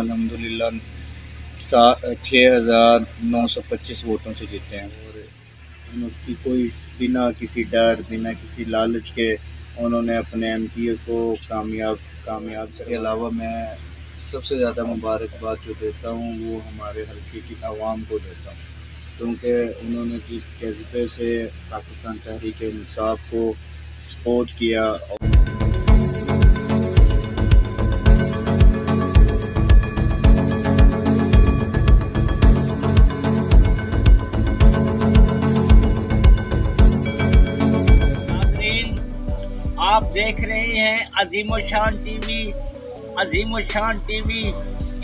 الحمدللہ 6,925 ووٹوں سے جیتے ہیں، اور ان کی کوئی بنا کسی ڈر بنا کسی لالچ کے انہوں نے اپنے ایم پی اے کو کامیاب کے علاوہ میں سب سے زیادہ مبارکباد جو دیتا ہوں وہ ہمارے حلقے کی عوام کو دیتا ہوں، کیونکہ انہوں نے جس جذبے سے پاکستان تحریک انصاف کو سپورٹ کیا۔ آپ دیکھ رہے ہیں عظیم الشان ٹی وی۔ عظیم الشان ٹی وی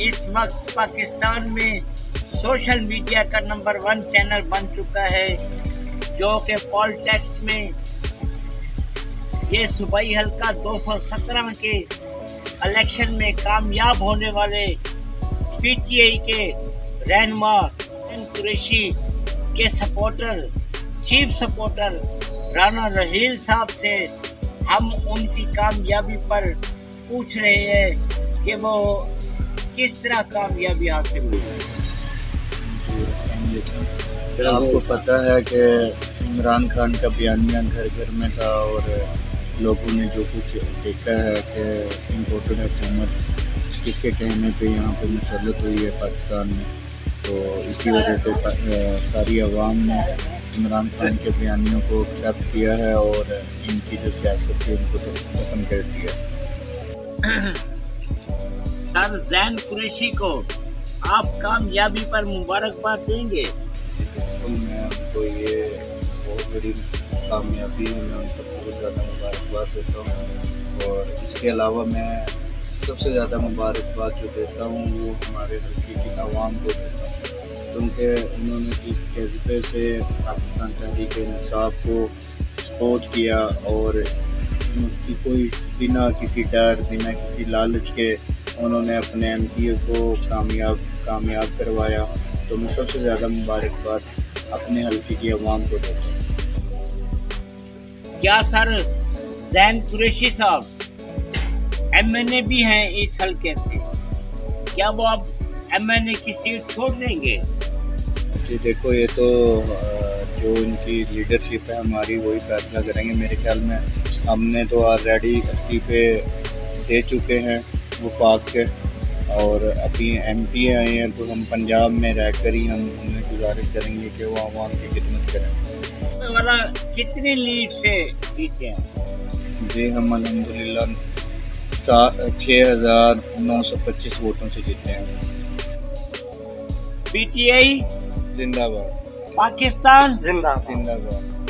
اس وقت پاکستان میں سوشل میڈیا کا نمبر 1 چینل بن چکا ہے، جو کہ پالیٹکس میں یہ صوبائی حلقہ 217 کے الیکشن میں کامیاب ہونے والے پی ٹی آئی کے رہنما زین قریشی کے چیف سپورٹر رانا رحیل صاحب سے ہم ان کی کامیابی پر پوچھ رہے ہیں کہ وہ کس طرح کامیابی حاصل ہوئی۔ آپ کو پتہ ہے کہ عمران خان کا بیانیہ گھر گھر میں تھا، اور لوگوں نے جو کچھ دیکھا ہے کہ امپورٹڈ حکومت کس کے کہنے پہ یہاں پہ مسلط ہوئی ہے پاکستان میں، تو اسی وجہ سے ساری عوام نے عمران خان کے بیانیوں کو ایکسیپٹ کیا ہے اور ان کی جو سیاست تھی ان کو ختم کر دیا۔ سر زین قریشی کو آپ کامیابی پر مبارکباد دیں گے؟ میں ان کو یہ بہت بڑی کامیابی ہے، میں ان کو بہت زیادہ مبارکباد دیتا ہوں، اور اس کے علاوہ میں سب سے زیادہ مبارکباد جو دیتا ہوں وہ ہمارے حلقے کی عوام کو دیتا ہوں، کیونکہ انہوں نے جس جذبے سے پاکستان تحریک انصاف کو سپورٹ کیا اور ان کی کوئی بنا کسی ڈر بنا کسی لالچ کے انہوں نے اپنے ایم پی اے کو کامیاب کروایا، تو میں سب سے زیادہ مبارکباد اپنے حلقے کی عوام کو دیتا ہوں۔ کیا سر زین قریشی صاحب ایم این اے بھی ہیں اس حلقے سے؟ کیا وہ اب ایم این اے کی سیٹ چھوڑ دیں گے؟ جی دیکھو، یہ تو جو ان کی لیڈرشپ ہے ہماری وہی فیصلہ کریں گے۔ میرے خیال میں ہم نے تو آلریڈی استعفے دے چکے ہیں وفاق کے، اور ابھی ایم پی آئے ہیں تو ہم پنجاب میں رہ کر ہی ہم انہیں گزارش کریں گے کہ وہ عوام کی خدمت کریں۔ والا کتنی لیڈ سے جیتے ہیں؟ جی ہم الحمدللہ 6,925 ووٹوں سے جیتے ہیں۔ پی ٹی آئی زندہ باد، پاکستان زندہ باد۔